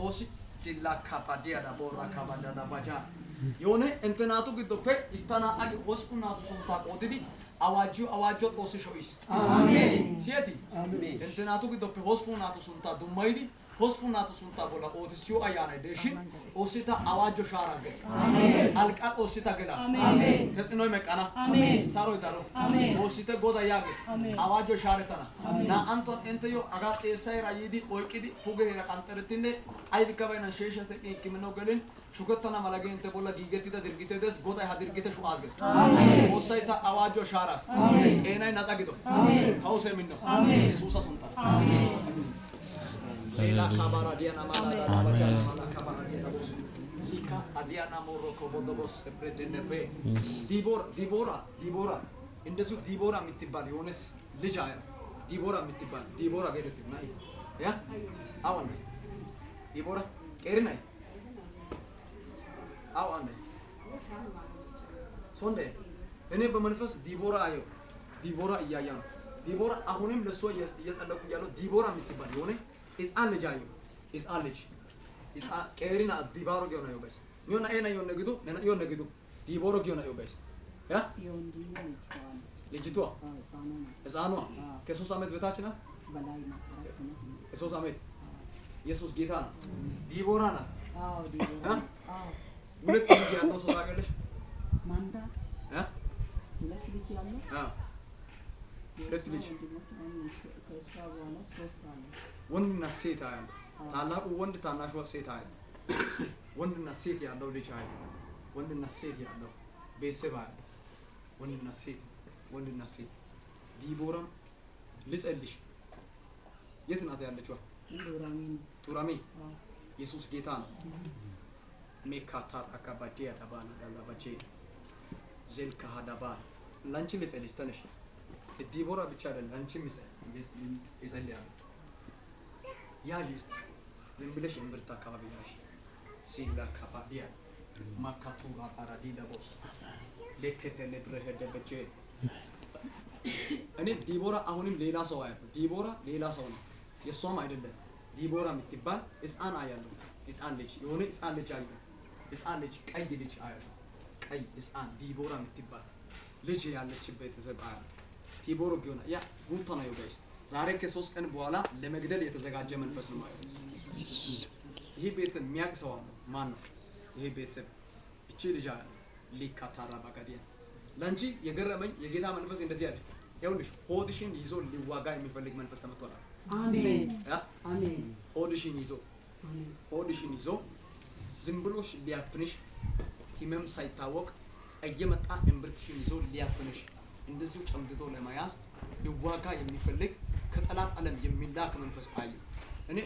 osi dilla kapadia da borra kabada da baja yone entenato gidope istana agi hospunatu sonta odidi awajo osi shois amen sieti amen entenato gidope hospunatu sonta dumaydi hospunatu sonta bola odisio ayana deshi osita awajo sharas ges amen alqat osita gelas amen tesnoy mekana amen saro daro amen osita goda yages awajo sharetana na anton enteyo agat esayra yidi oyqidi puge hera qanteretinde aybikabena sheshate ikimeno gelen shukatana malagente bola gigetida dirgitedes goda hadirgite shu azges amen osita awajo sharas amen enay nazagido amen hause minno amen yesusa sonta amen Ela kabara dia nama la baca nama la kabara dia bos. Lika adia namoro kobodobos pretendeve. Dibora. Indesu Dibora mitibal yones lijaya. Dibora mitibal. Dibora geretu nai. Ya? Awan. Dibora kerinai. Awan. Sonde. Ene በመንፈስ ዲቦራ አዮ ዲቦራ እያያን ዲቦራ አሁንም ለሷ እየጸለኩ ያለው ዲቦራ mitibal yones is allejayo is allej is kerina dibaro gyo na yo guys nyona ena yo negidu diboro gyo na yo guys ya lejitu esano ከሶስት አመት በታች ናት ከሶስት አመት ኢየሱስ ጌታ ነው ዲቦራ ናት ዲቦራ ሁለት ልጅ ያለው ሰው ታውቂያለሽ ማንዳ ሁለት ልጅ ያለው ሁለት ልጅ ከሷ በኋላ ሶስት አለ ወንድና ሴት አያለ ታላቁ ወንድ ታናሹ ሴት አያለ ወንድና ሴት ያለው ልጅ አያለ ወንድና ሴት ያለው ቤተሰብ አያለ ወንድና ሴት ዲቦራም ልጸልሽ የት ናት ያለችው ቱራሚ ኢየሱስ ጌታ ነው ሜካታር አካባዲያ ዳባና ዳላባቼ ዜልካ ዳባ ላንቺ ልጸልሽ ተነሽ ዲቦራ ብቻ አይደለም ላንቺም ይጸልያል ያጂስት ዝም ብለሽ እምብርት አካባቢ ያሽ ዚላ ካፓዲያ ማካቱ አራዲ ደቦስ ለከተለ ብረህ ደበቼ እኔ ዲቦራ አሁንም ሌላ ሰው አያለሁ ዲቦራ ሌላ ሰው ነው የሷም አይደለም ዲቦራ የምትባል ሕፃን አያለሁ ሕፃን ልጅ የሆነ ሕፃን ልጅ አያለሁ ሕፃን ልጅ ቀይ ልጅ አያለሁ ቀይ ሕፃን ዲቦራ የምትባል ልጅ ያለችበት ቤተሰብ አያለሁ ዲቦራ ጊዮና ያ ጉንታ ነው ጋይስ ዛሬ ከ3 ቀን በኋላ ለመግደል የተዘጋጀ መንፈስ ነው ማለት ይሄ ቤተሰብ የሚያውቅ ሰው አለ ማን ነው ይሄ ቤተሰብ እቺ ልጅ አለ ሊካታራ ባጋዲያ ላንቺ የገረመኝ የጌታ መንፈስ እንደዚህ አለ ይኸውልሽ ሆድሽን ይዞ ሊዋጋ የሚፈልግ መንፈስ ተመቷል አሜን አሜን ሆድሽን ይዞ ዝም ብሎሽ ሊያፍንሽ ህመም ሳይታወቅ እየመጣ እምብርትሽን ይዞ ሊያፍንሽ እንደዚሁ ጨምድዶ ለማያዝ ሊዋጋ የሚፈልግ ከጠላት ዓለም የሚላክ መንፈስ አይ እኔ